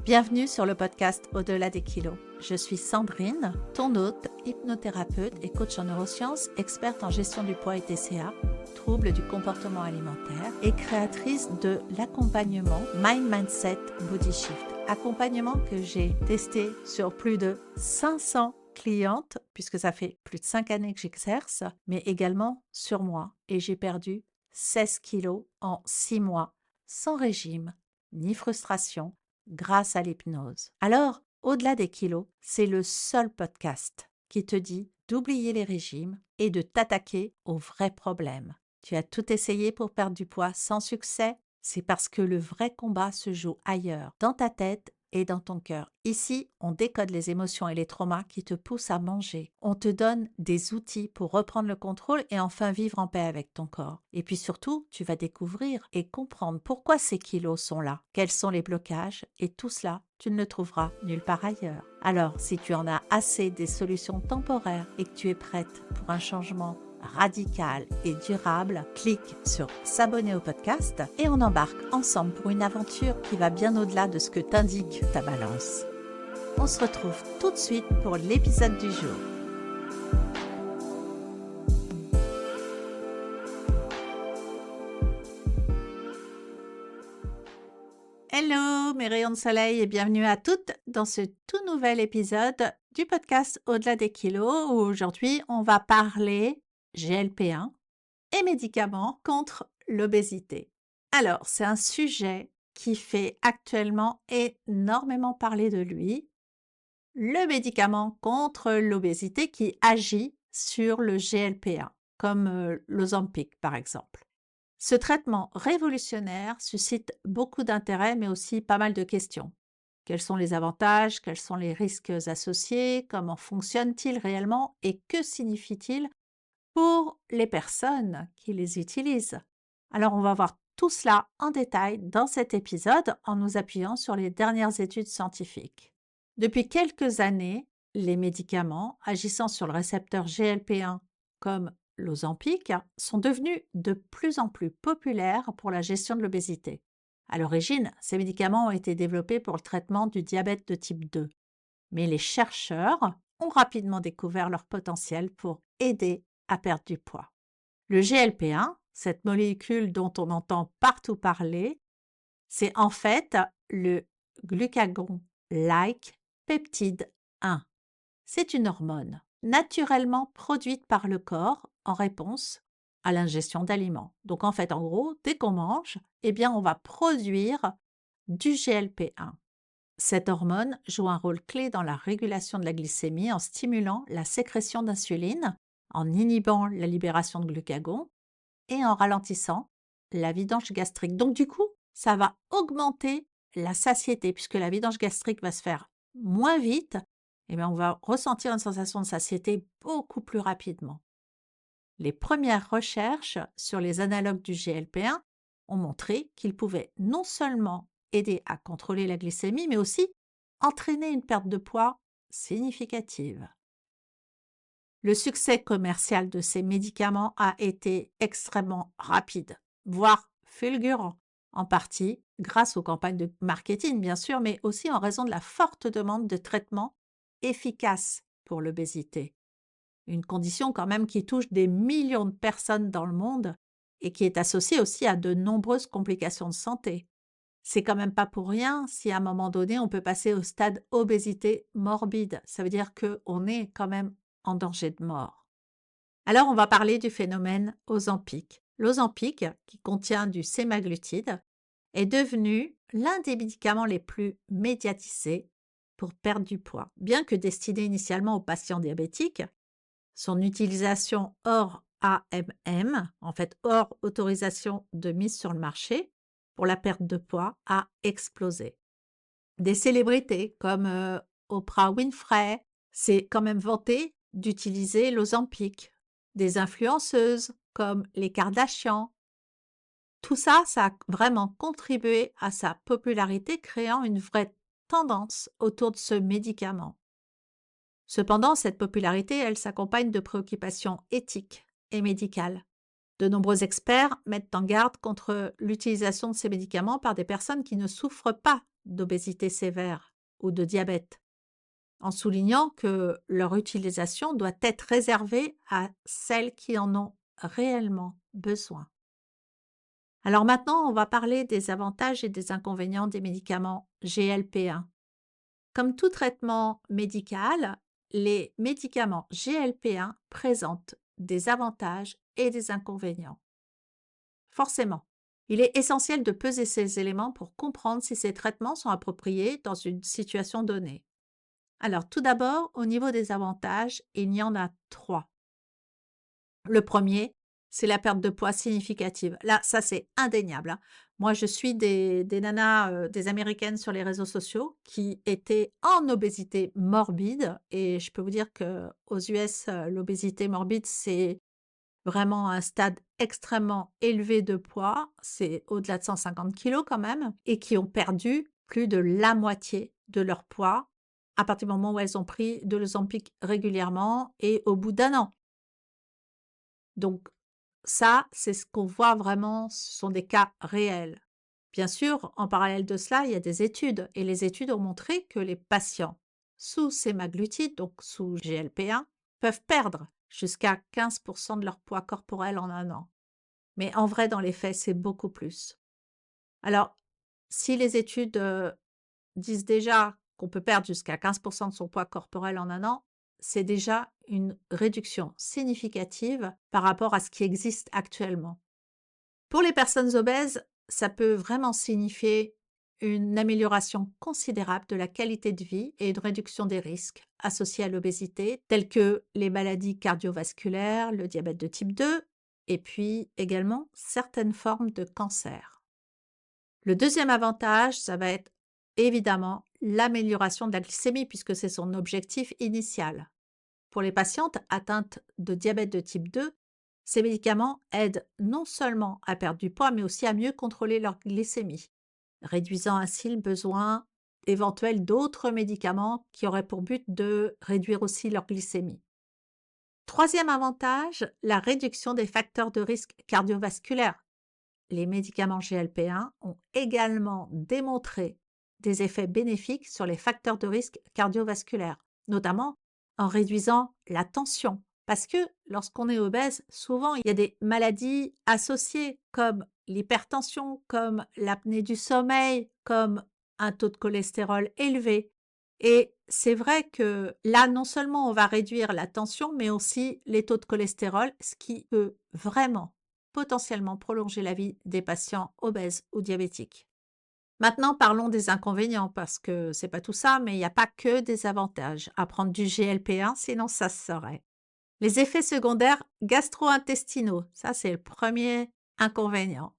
Bienvenue sur le podcast Au-delà des kilos. Je suis Sandrine, ton hôte, hypnothérapeute et coach en neurosciences, experte en gestion du poids et TCA, troubles du comportement alimentaire et créatrice de l'accompagnement Mind Mindset Body Shift. Accompagnement que j'ai testé sur plus de 500 clientes, puisque ça fait plus de 5 années que j'exerce, mais également sur moi. Et j'ai perdu 16 kilos en 6 mois, sans régime, ni frustration, grâce à l'hypnose. Alors, au-delà des kilos, c'est le seul podcast qui te dit d'oublier les régimes et de t'attaquer aux vrais problèmes. Tu as tout essayé pour perdre du poids sans succès? C'est parce que le vrai combat se joue ailleurs, dans ta tête et dans ton cœur. Ici, on décode les émotions et les traumas qui te poussent à manger. On te donne des outils pour reprendre le contrôle et enfin vivre en paix avec ton corps. Et puis surtout, tu vas découvrir et comprendre pourquoi ces kilos sont là, quels sont les blocages, et tout cela, tu ne le trouveras nulle part ailleurs. Alors, si tu en as assez des solutions temporaires et que tu es prête pour un changement radical et durable, clique sur s'abonner au podcast et on embarque ensemble pour une aventure qui va bien au-delà de ce que t'indique ta balance. On se retrouve tout de suite pour l'épisode du jour. Hello mes rayons de soleil et bienvenue à toutes dans ce tout nouvel épisode du podcast Au-delà des kilos où aujourd'hui on va parler GLP-1 et médicaments contre l'obésité. Alors, c'est un sujet qui fait actuellement énormément parler de lui, le médicament contre l'obésité qui agit sur le GLP-1, comme l'Ozempic par exemple. Ce traitement révolutionnaire suscite beaucoup d'intérêt, mais aussi pas mal de questions. Quels sont les avantages? Quels sont les risques associés? Comment fonctionne-t-il réellement? Et que signifie-t-il pour les personnes qui les utilisent? Alors, on va voir tout cela en détail dans cet épisode en nous appuyant sur les dernières études scientifiques. Depuis quelques années, les médicaments agissant sur le récepteur GLP-1 comme l'Ozempic sont devenus de plus en plus populaires pour la gestion de l'obésité. À l'origine, ces médicaments ont été développés pour le traitement du diabète de type 2, mais les chercheurs ont rapidement découvert leur potentiel pour aider à perdre du poids. Le GLP-1, cette molécule dont on entend partout parler, c'est en fait le glucagon-like peptide 1. C'est une hormone naturellement produite par le corps en réponse à l'ingestion d'aliments. Donc en fait, en gros, dès qu'on mange, eh bien on va produire du GLP-1. Cette hormone joue un rôle clé dans la régulation de la glycémie en stimulant la sécrétion d'insuline, en inhibant la libération de glucagon et en ralentissant la vidange gastrique. Donc du coup, ça va augmenter la satiété puisque la vidange gastrique va se faire moins vite et bien on va ressentir une sensation de satiété beaucoup plus rapidement. Les premières recherches sur les analogues du GLP-1 ont montré qu'ils pouvaient non seulement aider à contrôler la glycémie, mais aussi entraîner une perte de poids significative. Le succès commercial de ces médicaments a été extrêmement rapide, voire fulgurant, en partie grâce aux campagnes de marketing, bien sûr, mais aussi en raison de la forte demande de traitements efficaces pour l'obésité. Une condition quand même qui touche des millions de personnes dans le monde et qui est associée aussi à de nombreuses complications de santé. C'est quand même pas pour rien si à un moment donné, on peut passer au stade obésité morbide. Ça veut dire qu'on est quand même en danger de mort. Alors, on va parler du phénomène Ozempic. L'Ozempic, qui contient du sémaglutide, est devenu l'un des médicaments les plus médiatisés pour perdre du poids. Bien que destiné initialement aux patients diabétiques, son utilisation hors AMM, en fait hors autorisation de mise sur le marché, pour la perte de poids, a explosé. Des célébrités comme Oprah Winfrey s'est quand même vanté d'utiliser l'Ozempic. Des influenceuses comme les Kardashians. Tout ça, ça a vraiment contribué à sa popularité, créant une vraie tendance autour de ce médicament. Cependant, cette popularité, elle s'accompagne de préoccupations éthiques et médicales. De nombreux experts mettent en garde contre l'utilisation de ces médicaments par des personnes qui ne souffrent pas d'obésité sévère ou de diabète, en soulignant que leur utilisation doit être réservée à celles qui en ont réellement besoin. Alors maintenant, on va parler des avantages et des inconvénients des médicaments GLP-1. Comme tout traitement médical, les médicaments GLP-1 présentent des avantages et des inconvénients. Forcément, il est essentiel de peser ces éléments pour comprendre si ces traitements sont appropriés dans une situation donnée. Alors, tout d'abord, au niveau des avantages, il y en a trois. Le premier, c'est la perte de poids significative. Là, ça, c'est indéniable, hein. Moi, je suis des nanas, des Américaines sur les réseaux sociaux qui étaient en obésité morbide et je peux vous dire qu'aux US, l'obésité morbide, c'est vraiment un stade extrêmement élevé de poids. C'est au-delà de 150 kilos quand même et qui ont perdu plus de la moitié de leur poids à partir du moment où elles ont pris de l'Ozempic régulièrement et au bout d'un an. Donc ça, c'est ce qu'on voit vraiment, ce sont des cas réels. Bien sûr, en parallèle de cela, il y a des études et les études ont montré que les patients sous sémaglutide, donc sous GLP-1, peuvent perdre jusqu'à 15 de leur poids corporel en un an. Mais en vrai, dans les faits, c'est beaucoup plus. Alors, si les études disent déjà qu'on peut perdre jusqu'à 15 de son poids corporel en un an, c'est déjà une réduction significative par rapport à ce qui existe actuellement. Pour les personnes obèses, ça peut vraiment signifier une amélioration considérable de la qualité de vie et une réduction des risques associés à l'obésité, tels que les maladies cardiovasculaires, le diabète de type 2 et puis également certaines formes de cancer. Le deuxième avantage, ça va être évidemment l'amélioration de la glycémie puisque c'est son objectif initial. Pour les patientes atteintes de diabète de type 2, ces médicaments aident non seulement à perdre du poids, mais aussi à mieux contrôler leur glycémie, réduisant ainsi le besoin éventuel d'autres médicaments qui auraient pour but de réduire aussi leur glycémie. Troisième avantage, la réduction des facteurs de risque cardiovasculaires. Les médicaments GLP-1 ont également démontré des effets bénéfiques sur les facteurs de risque cardiovasculaires, notamment en réduisant la tension. Parce que lorsqu'on est obèse, souvent il y a des maladies associées comme l'hypertension, comme l'apnée du sommeil, comme un taux de cholestérol élevé. Et c'est vrai que là, non seulement on va réduire la tension, mais aussi les taux de cholestérol, ce qui peut vraiment potentiellement prolonger la vie des patients obèses ou diabétiques. Maintenant, parlons des inconvénients parce que c'est pas tout ça, mais il n'y a pas que des avantages à prendre du GLP-1, sinon ça se saurait. Les effets secondaires gastro-intestinaux, ça c'est le premier inconvénient.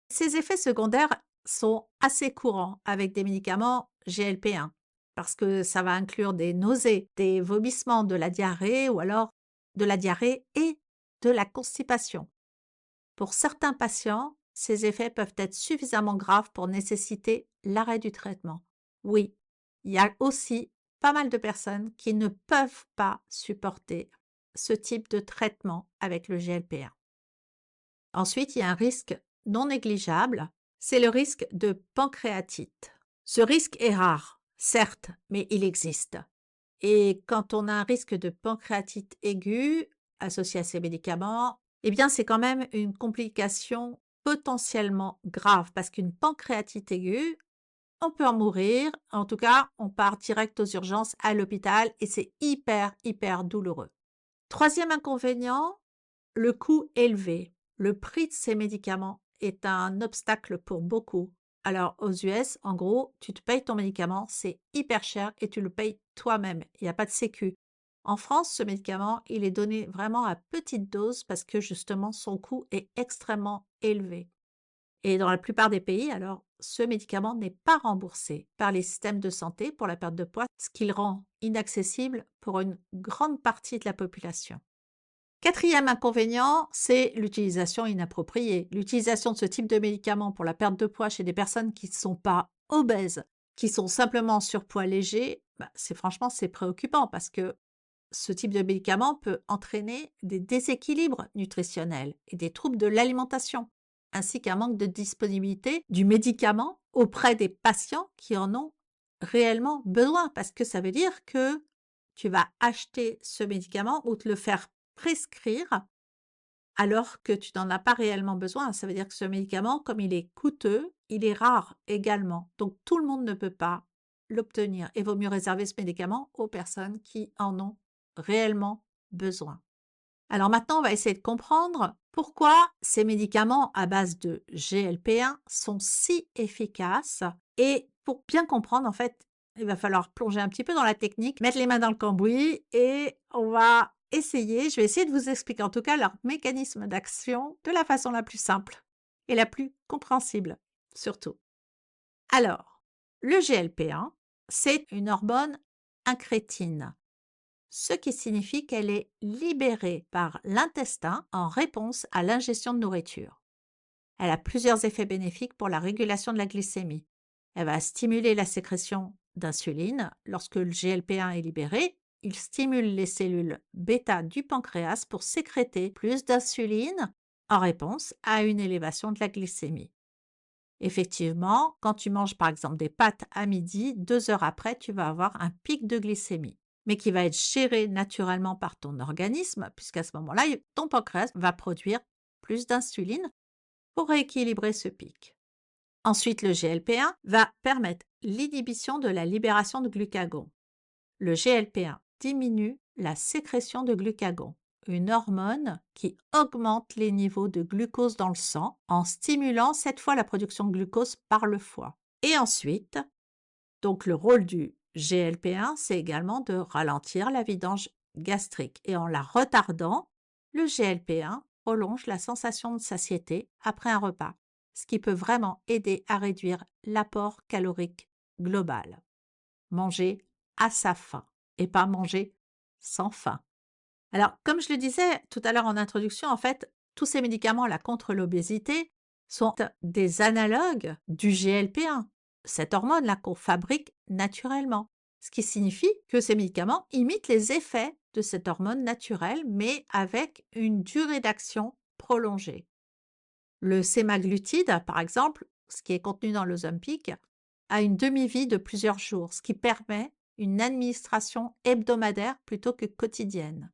Ces effets secondaires sont assez courants avec des médicaments GLP-1 parce que ça va inclure des nausées, des vomissements, de la diarrhée ou alors de la diarrhée et de la constipation. Pour certains patients, ces effets peuvent être suffisamment graves pour nécessiter l'arrêt du traitement. Oui, il y a aussi pas mal de personnes qui ne peuvent pas supporter ce type de traitement avec le GLP-1. Ensuite, il y a un risque non négligeable, c'est le risque de pancréatite. Ce risque est rare, certes, mais il existe. Et quand on a un risque de pancréatite aiguë associé à ces médicaments, eh bien, c'est quand même une complication potentiellement grave parce qu'une pancréatite aiguë, on peut en mourir. En tout cas, on part direct aux urgences à l'hôpital et c'est hyper, hyper douloureux. Troisième inconvénient, le coût élevé. Le prix de ces médicaments est un obstacle pour beaucoup. Alors, aux US, en gros, tu te payes ton médicament, c'est hyper cher et tu le payes toi-même. Il n'y a pas de sécu. En France, ce médicament, il est donné vraiment à petite dose parce que justement, son coût est extrêmement élevé. Et dans la plupart des pays, alors, ce médicament n'est pas remboursé par les systèmes de santé pour la perte de poids, ce qui le rend inaccessible pour une grande partie de la population. Quatrième inconvénient, c'est l'utilisation inappropriée. L'utilisation de ce type de médicament pour la perte de poids chez des personnes qui ne sont pas obèses, qui sont simplement en surpoids léger, c'est préoccupant parce que ce type de médicament peut entraîner des déséquilibres nutritionnels et des troubles de l'alimentation. ainsi qu'un manque de disponibilité du médicament auprès des patients qui en ont réellement besoin. Parce que ça veut dire que tu vas acheter ce médicament ou te le faire prescrire alors que tu n'en as pas réellement besoin. Ça veut dire que ce médicament, comme il est coûteux, il est rare également. Donc tout le monde ne peut pas l'obtenir. Il vaut mieux réserver ce médicament aux personnes qui en ont réellement besoin. Alors maintenant, on va essayer de comprendre pourquoi ces médicaments à base de GLP-1 sont si efficaces. Et pour bien comprendre, en fait, il va falloir plonger un petit peu dans la technique, mettre les mains dans le cambouis et on va essayer, je vais essayer de vous expliquer en tout cas leur mécanisme d'action de la façon la plus simple et la plus compréhensible surtout. Alors, le GLP-1, c'est une hormone incrétine, ce qui signifie qu'elle est libérée par l'intestin en réponse à l'ingestion de nourriture. Elle a plusieurs effets bénéfiques pour la régulation de la glycémie. Elle va stimuler la sécrétion d'insuline. Lorsque le GLP-1 est libéré, il stimule les cellules bêta du pancréas pour sécréter plus d'insuline en réponse à une élévation de la glycémie. Effectivement, quand tu manges par exemple des pâtes à midi, 2 heures après, tu vas avoir un pic de glycémie, mais qui va être géré naturellement par ton organisme, puisqu'à ce moment-là, ton pancréas va produire plus d'insuline pour rééquilibrer ce pic. Ensuite, le GLP-1 va permettre l'inhibition de la libération de glucagon. Le GLP-1 diminue la sécrétion de glucagon, une hormone qui augmente les niveaux de glucose dans le sang en stimulant cette fois la production de glucose par le foie. Et ensuite, donc le rôle du GLP-1, c'est également de ralentir la vidange gastrique. Et en la retardant, le GLP-1 prolonge la sensation de satiété après un repas, ce qui peut vraiment aider à réduire l'apport calorique global. Manger à sa faim et pas manger sans faim. Alors, comme je le disais tout à l'heure en introduction, en fait, tous ces médicaments-là contre l'obésité sont des analogues du GLP-1, cette hormone-là qu'on fabrique naturellement. Ce qui signifie que ces médicaments imitent les effets de cette hormone naturelle, mais avec une durée d'action prolongée. Le sémaglutide, par exemple, ce qui est contenu dans l'Ozempic, a une demi-vie de plusieurs jours, ce qui permet une administration hebdomadaire plutôt que quotidienne.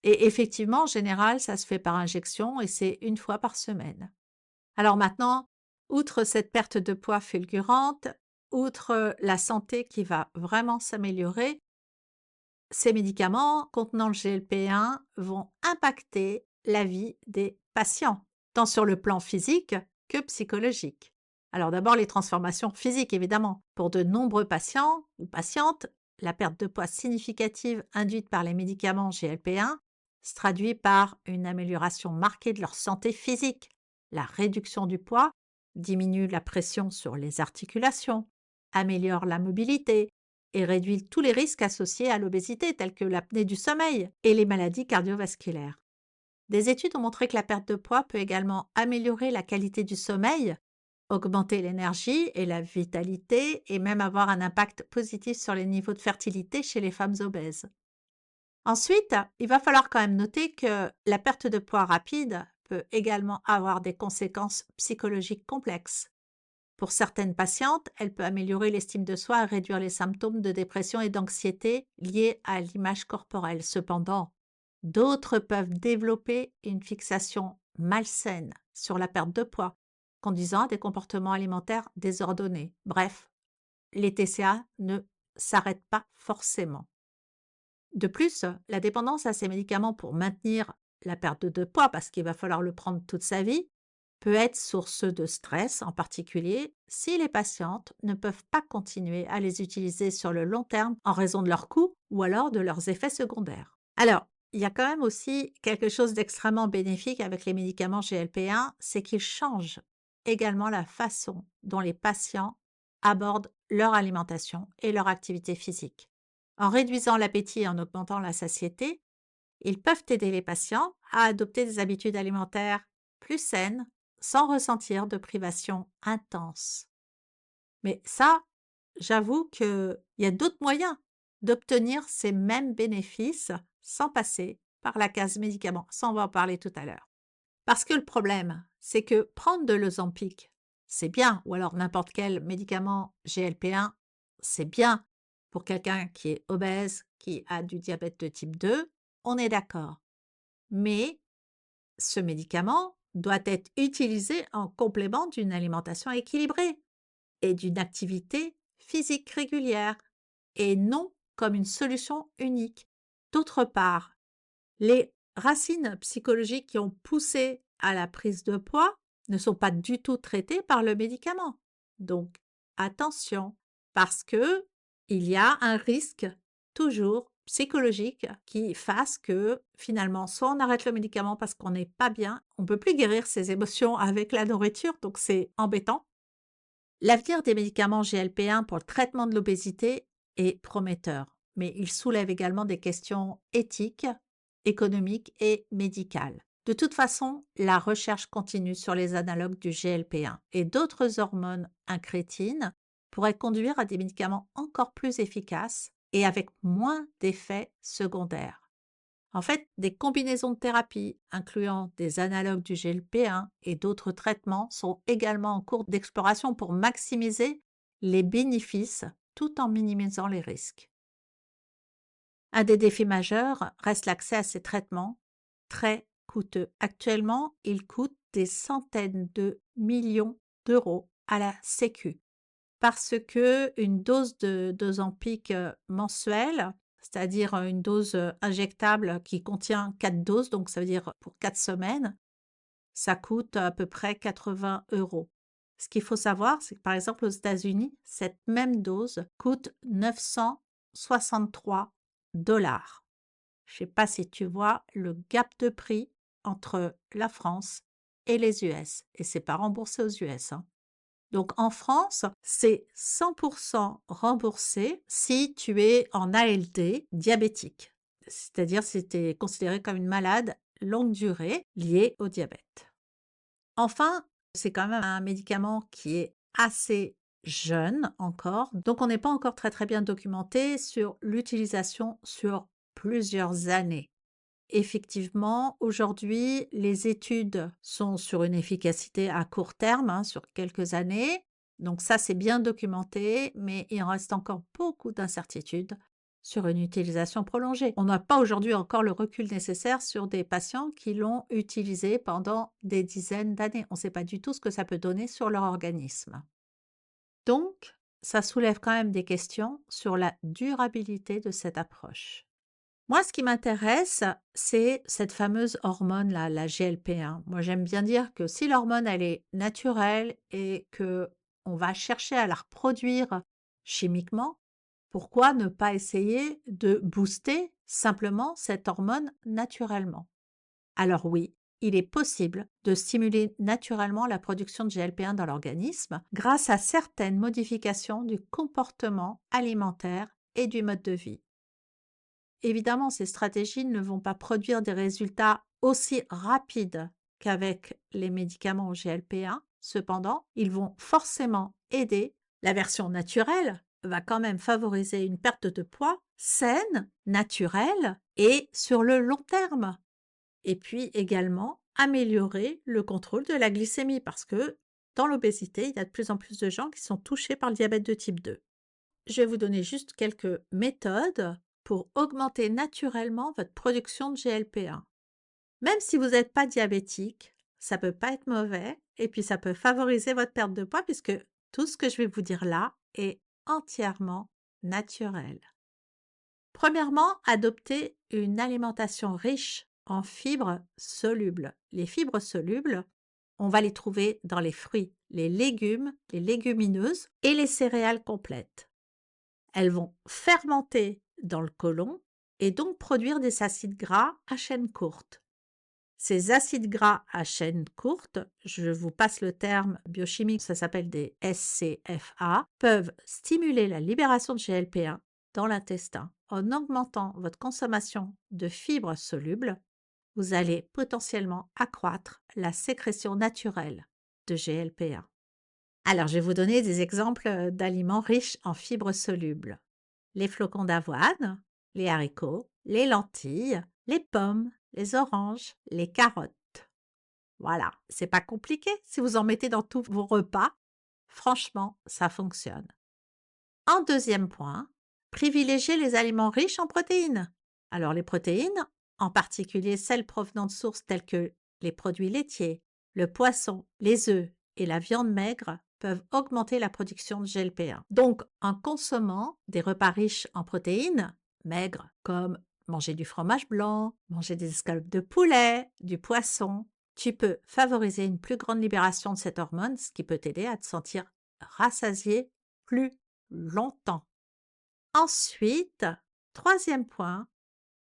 Et effectivement, en général, ça se fait par injection et c'est une fois par semaine. Alors maintenant, outre cette perte de poids fulgurante, outre la santé qui va vraiment s'améliorer, ces médicaments contenant le GLP-1 vont impacter la vie des patients, tant sur le plan physique que psychologique. Alors d'abord les transformations physiques, évidemment. Pour de nombreux patients ou patientes, la perte de poids significative induite par les médicaments GLP-1 se traduit par une amélioration marquée de leur santé physique. La réduction du poids diminue la pression sur les articulations, améliore la mobilité, et réduit tous les risques associés à l'obésité, tels que l'apnée du sommeil et les maladies cardiovasculaires. Des études ont montré que la perte de poids peut également améliorer la qualité du sommeil, augmenter l'énergie et la vitalité et même avoir un impact positif sur les niveaux de fertilité chez les femmes obèses. Ensuite, il va falloir quand même noter que la perte de poids rapide peut également avoir des conséquences psychologiques complexes. Pour certaines patientes, elle peut améliorer l'estime de soi et réduire les symptômes de dépression et d'anxiété liés à l'image corporelle. Cependant, d'autres peuvent développer une fixation malsaine sur la perte de poids, conduisant à des comportements alimentaires désordonnés. Bref, les TCA ne s'arrêtent pas forcément. De plus, la dépendance à ces médicaments pour maintenir la perte de poids, parce qu'il va falloir le prendre toute sa vie, peut être source de stress, en particulier si les patientes ne peuvent pas continuer à les utiliser sur le long terme en raison de leurs coûts ou alors de leurs effets secondaires. Alors, il y a quand même aussi quelque chose d'extrêmement bénéfique avec les médicaments GLP-1, c'est qu'ils changent également la façon dont les patients abordent leur alimentation et leur activité physique. En réduisant l'appétit et en augmentant la satiété, ils peuvent aider les patients à adopter des habitudes alimentaires plus saines sans ressentir de privation intense. Mais ça, j'avoue qu'il y a d'autres moyens d'obtenir ces mêmes bénéfices sans passer par la case médicaments. Ça, on va en parler tout à l'heure. Parce que le problème, c'est que prendre de l'Ozempic, c'est bien, ou alors n'importe quel médicament GLP-1, c'est bien pour quelqu'un qui est obèse, qui a du diabète de type 2, on est d'accord. Mais ce médicament doit être utilisé en complément d'une alimentation équilibrée et d'une activité physique régulière, et non comme une solution unique. D'autre part, les racines psychologiques qui ont poussé à la prise de poids ne sont pas du tout traitées par le médicament. Donc, attention, parce que il y a un risque toujours psychologique qui fasse que finalement, soit on arrête le médicament parce qu'on n'est pas bien, on ne peut plus guérir ses émotions avec la nourriture, donc c'est embêtant. L'avenir des médicaments GLP-1 pour le traitement de l'obésité est prometteur, mais il soulève également des questions éthiques, économiques et médicales. De toute façon, la recherche continue sur les analogues du GLP-1 et d'autres hormones incrétines pourraient conduire à des médicaments encore plus efficaces et avec moins d'effets secondaires. En fait, des combinaisons de thérapies, incluant des analogues du GLP-1 et d'autres traitements, sont également en cours d'exploration pour maximiser les bénéfices tout en minimisant les risques. Un des défis majeurs reste l'accès à ces traitements très coûteux. Actuellement, ils coûtent des centaines de millions d'euros à la Sécu. Parce que une dose d'Ozempic, mensuelle, c'est-à-dire, une dose, injectable qui contient 4 doses, donc ça veut dire pour 4 semaines, ça coûte à peu près 80 euros. Ce qu'il faut savoir, c'est que, par exemple, aux États-Unis, cette même dose coûte 963 $. Je ne sais pas si tu vois le gap de prix entre la France et les US, et c'est pas remboursé aux US, hein. Donc en France, c'est 100 remboursé si tu es en ALD diabétique, c'est-à-dire si tu es considéré comme une malade longue durée liée au diabète. Enfin, c'est quand même un médicament qui est assez jeune encore, donc on n'est pas encore très bien documenté sur l'utilisation sur plusieurs années. Effectivement, aujourd'hui, les études sont sur une efficacité à court terme, hein, sur quelques années. Donc ça, c'est bien documenté, mais il reste encore beaucoup d'incertitudes sur une utilisation prolongée. On n'a pas aujourd'hui encore le recul nécessaire sur des patients qui l'ont utilisé pendant des dizaines d'années. On ne sait pas du tout ce que ça peut donner sur leur organisme. Donc, ça soulève quand même des questions sur la durabilité de cette approche. Moi, ce qui m'intéresse, c'est cette fameuse hormone-là, la GLP-1. Moi, j'aime bien dire que si l'hormone, elle est naturelle et que on va chercher à la reproduire chimiquement, pourquoi ne pas essayer de booster simplement cette hormone naturellement? Alors oui, il est possible de stimuler naturellement la production de GLP-1 dans l'organisme grâce à certaines modifications du comportement alimentaire et du mode de vie. Évidemment, ces stratégies ne vont pas produire des résultats aussi rapides qu'avec les médicaments GLP-1. Cependant, ils vont forcément aider. La version naturelle va quand même favoriser une perte de poids saine, naturelle et sur le long terme. Et puis également améliorer le contrôle de la glycémie parce que dans l'obésité, il y a de plus en plus de gens qui sont touchés par le diabète de type 2. Je vais vous donner juste quelques méthodes pour augmenter naturellement votre production de GLP-1. Même si vous n'êtes pas diabétique, ça peut pas être mauvais et puis ça peut favoriser votre perte de poids puisque tout ce que je vais vous dire là est entièrement naturel. Premièrement, adoptez une alimentation riche en fibres solubles. Les fibres solubles, on va les trouver dans les fruits, les légumes, les légumineuses et les céréales complètes. Elles vont fermenter dans le côlon et donc produire des acides gras à chaîne courte. Ces acides gras à chaîne courte, je vous passe le terme biochimique, ça s'appelle des SCFA, peuvent stimuler la libération de GLP-1 dans l'intestin. En augmentant votre consommation de fibres solubles, vous allez potentiellement accroître la sécrétion naturelle de GLP-1. Alors, je vais vous donner des exemples d'aliments riches en fibres solubles. Les flocons d'avoine, les haricots, les lentilles, les pommes, les oranges, les carottes. Voilà, c'est pas compliqué. Si vous en mettez dans tous vos repas, franchement, ça fonctionne. En deuxième point, privilégiez les aliments riches en protéines. Alors les protéines, en particulier celles provenant de sources telles que les produits laitiers, le poisson, les œufs et la viande maigre, peuvent augmenter la production de GLP-1. Donc en consommant des repas riches en protéines, maigres, comme manger du fromage blanc, manger des escalopes de poulet, du poisson, tu peux favoriser une plus grande libération de cette hormone, ce qui peut t'aider à te sentir rassasié plus longtemps. Ensuite, troisième point,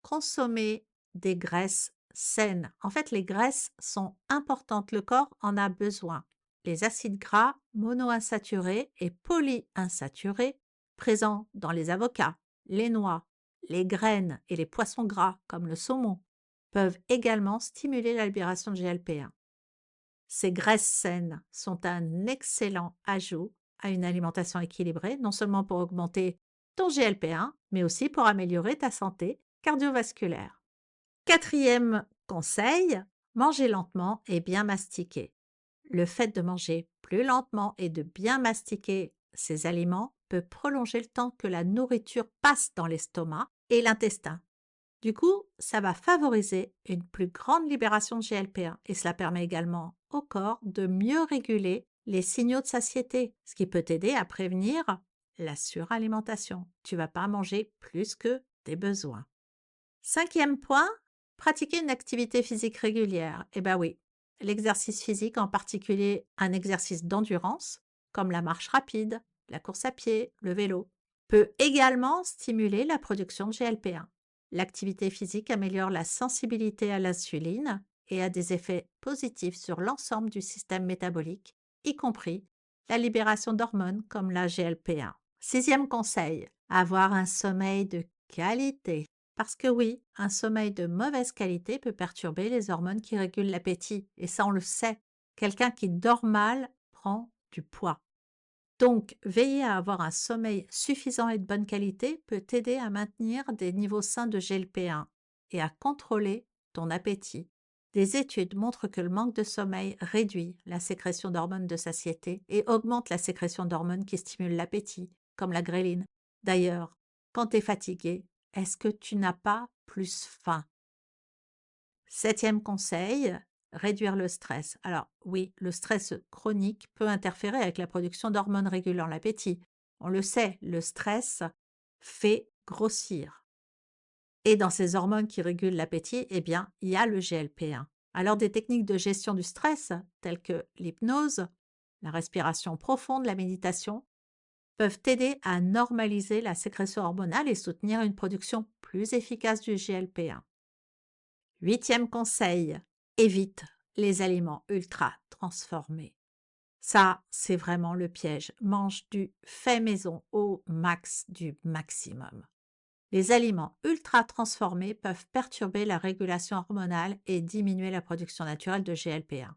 consommer des graisses saines. En fait, les graisses sont importantes, le corps en a besoin. Les acides gras monoinsaturés et polyinsaturés présents dans les avocats, les noix, les graines et les poissons gras comme le saumon peuvent également stimuler la libération de GLP-1. Ces graisses saines sont un excellent ajout à une alimentation équilibrée, non seulement pour augmenter ton GLP-1, mais aussi pour améliorer ta santé cardiovasculaire. Quatrième conseil, manger lentement et bien mastiquer. Le fait de manger plus lentement et de bien mastiquer ces aliments peut prolonger le temps que la nourriture passe dans l'estomac et l'intestin. Du coup, ça va favoriser une plus grande libération de GLP-1 et cela permet également au corps de mieux réguler les signaux de satiété, ce qui peut t'aider à prévenir la suralimentation. Tu vas pas manger plus que tes besoins. Cinquième point, pratiquer une activité physique régulière. Eh bien oui, l'exercice physique, en particulier un exercice d'endurance, comme la marche rapide, la course à pied, le vélo, peut également stimuler la production de GLP-1. L'activité physique améliore la sensibilité à l'insuline et a des effets positifs sur l'ensemble du système métabolique, y compris la libération d'hormones comme la GLP-1. Sixième conseil, avoir un sommeil de qualité. Parce que oui, un sommeil de mauvaise qualité peut perturber les hormones qui régulent l'appétit. Et ça, on le sait. Quelqu'un qui dort mal prend du poids. Donc, veiller à avoir un sommeil suffisant et de bonne qualité peut t'aider à maintenir des niveaux sains de GLP-1 et à contrôler ton appétit. Des études montrent que le manque de sommeil réduit la sécrétion d'hormones de satiété et augmente la sécrétion d'hormones qui stimulent l'appétit, comme la gréline. D'ailleurs, quand tu es fatigué, est-ce que tu n'as pas plus faim? Septième conseil, réduire le stress. Alors oui, le stress chronique peut interférer avec la production d'hormones régulant l'appétit. On le sait, le stress fait grossir. Et dans ces hormones qui régulent l'appétit, eh bien, il y a le GLP-1. Alors des techniques de gestion du stress, telles que l'hypnose, la respiration profonde, la méditation, peuvent aider à normaliser la sécrétion hormonale et soutenir une production plus efficace du GLP-1. Huitième conseil, évite les aliments ultra transformés. Ça, c'est vraiment le piège. Mange du fait maison au max du maximum. Les aliments ultra transformés peuvent perturber la régulation hormonale et diminuer la production naturelle de GLP-1.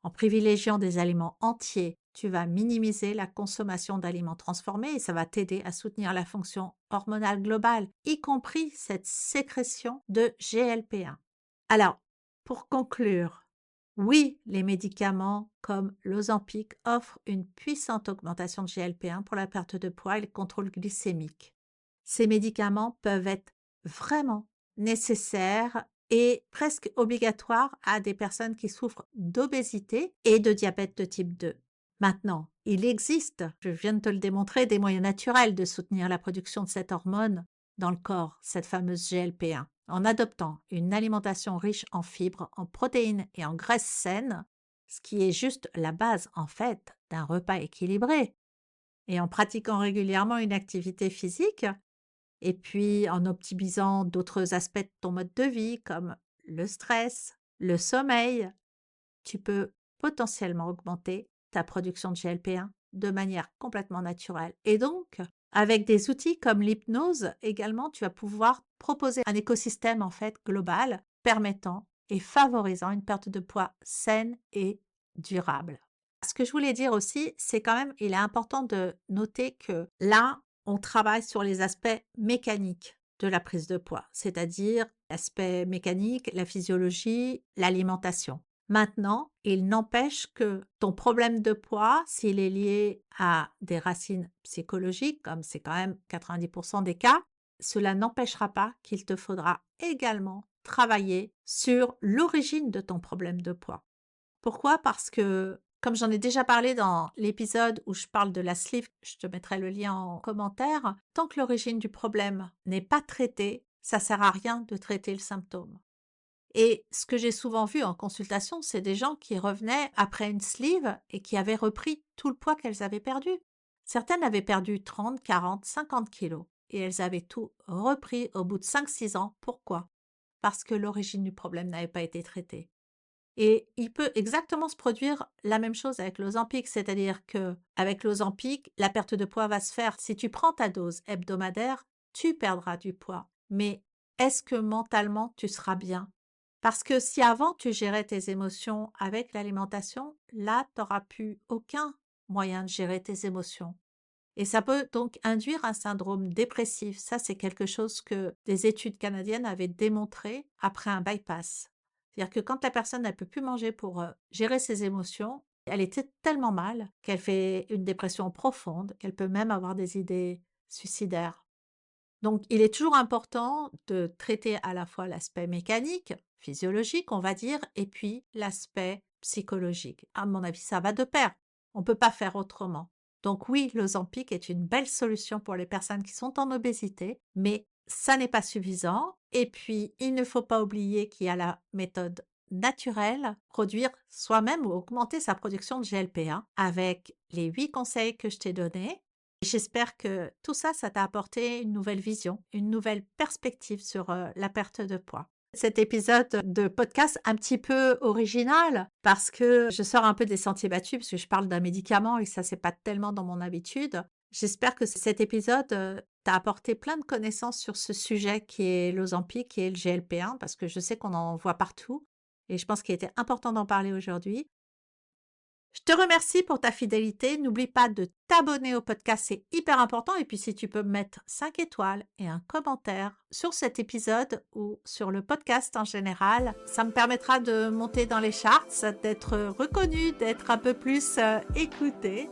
En privilégiant des aliments entiers, tu vas minimiser la consommation d'aliments transformés et ça va t'aider à soutenir la fonction hormonale globale, y compris cette sécrétion de GLP-1. Alors, pour conclure, oui, les médicaments comme l'Ozempic offrent une puissante augmentation de GLP-1 pour la perte de poids et le contrôle glycémique. Ces médicaments peuvent être vraiment nécessaires et presque obligatoires à des personnes qui souffrent d'obésité et de diabète de type 2. Maintenant, il existe, je viens de te le démontrer, des moyens naturels de soutenir la production de cette hormone dans le corps, cette fameuse GLP-1, en adoptant une alimentation riche en fibres, en protéines et en graisses saines, ce qui est juste la base en fait d'un repas équilibré, et en pratiquant régulièrement une activité physique, et puis en optimisant d'autres aspects de ton mode de vie comme le stress, le sommeil, tu peux potentiellement augmenter ta production de GLP-1 de manière complètement naturelle. Et donc, avec des outils comme l'hypnose également, tu vas pouvoir proposer un écosystème en fait global permettant et favorisant une perte de poids saine et durable. Ce que je voulais dire aussi, c'est quand même, il est important de noter que là, on travaille sur les aspects mécaniques de la prise de poids, c'est-à-dire l'aspect mécanique, la physiologie, l'alimentation. Maintenant, il n'empêche que ton problème de poids, s'il est lié à des racines psychologiques, comme c'est quand même 90% des cas, cela n'empêchera pas qu'il te faudra également travailler sur l'origine de ton problème de poids. Pourquoi? Parce que, comme j'en ai déjà parlé dans l'épisode où je parle de la sleeve, je te mettrai le lien en commentaire, tant que l'origine du problème n'est pas traitée, ça sert à rien de traiter le symptôme. Et ce que j'ai souvent vu en consultation, c'est des gens qui revenaient après une sleeve et qui avaient repris tout le poids qu'elles avaient perdu. Certaines avaient perdu 30, 40, 50 kilos et elles avaient tout repris au bout de 5, 6 ans. Pourquoi? Parce que l'origine du problème n'avait pas été traitée. Et il peut exactement se produire la même chose avec l'Ozempic, c'est-à-dire que avec l'Ozempic, la perte de poids va se faire. Si tu prends ta dose hebdomadaire, tu perdras du poids. Mais est-ce que mentalement, tu seras bien? Parce que si avant, tu gérais tes émotions avec l'alimentation, là, tu n'auras plus aucun moyen de gérer tes émotions. Et ça peut donc induire un syndrome dépressif. Ça, c'est quelque chose que des études canadiennes avaient démontré après un bypass. C'est-à-dire que quand la personne ne peut plus manger pour gérer ses émotions, elle était tellement mal qu'elle fait une dépression profonde, qu'elle peut même avoir des idées suicidaires. Donc, il est toujours important de traiter à la fois l'aspect mécanique, physiologique, on va dire, et puis l'aspect psychologique. À mon avis, ça va de pair. On ne peut pas faire autrement. Donc oui, l'Ozempic est une belle solution pour les personnes qui sont en obésité, mais ça n'est pas suffisant. Et puis, il ne faut pas oublier qu'il y a la méthode naturelle, produire soi-même ou augmenter sa production de GLP-1 avec les 8 conseils que je t'ai donnés. J'espère que tout ça, ça t'a apporté une nouvelle vision, une nouvelle perspective sur la perte de poids. Cet épisode de podcast un petit peu original parce que je sors un peu des sentiers battus parce que je parle d'un médicament et ça, c'est pas tellement dans mon habitude. J'espère que cet épisode t'a apporté plein de connaissances sur ce sujet qui est l'Ozempic, qui est le GLP-1 parce que je sais qu'on en voit partout et je pense qu'il était important d'en parler aujourd'hui. Je te remercie pour ta fidélité. N'oublie pas de t'abonner au podcast, c'est hyper important. Et puis si tu peux mettre 5 étoiles et un commentaire sur cet épisode ou sur le podcast en général, ça me permettra de monter dans les charts, d'être reconnu, d'être un peu plus écouté.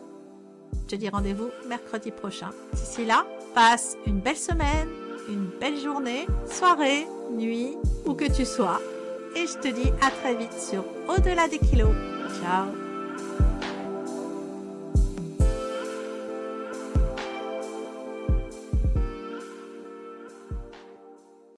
Je te dis rendez-vous mercredi prochain. D'ici là, passe une belle semaine, une belle journée, soirée, nuit, où que tu sois. Et je te dis à très vite sur Au-delà des kilos. Ciao!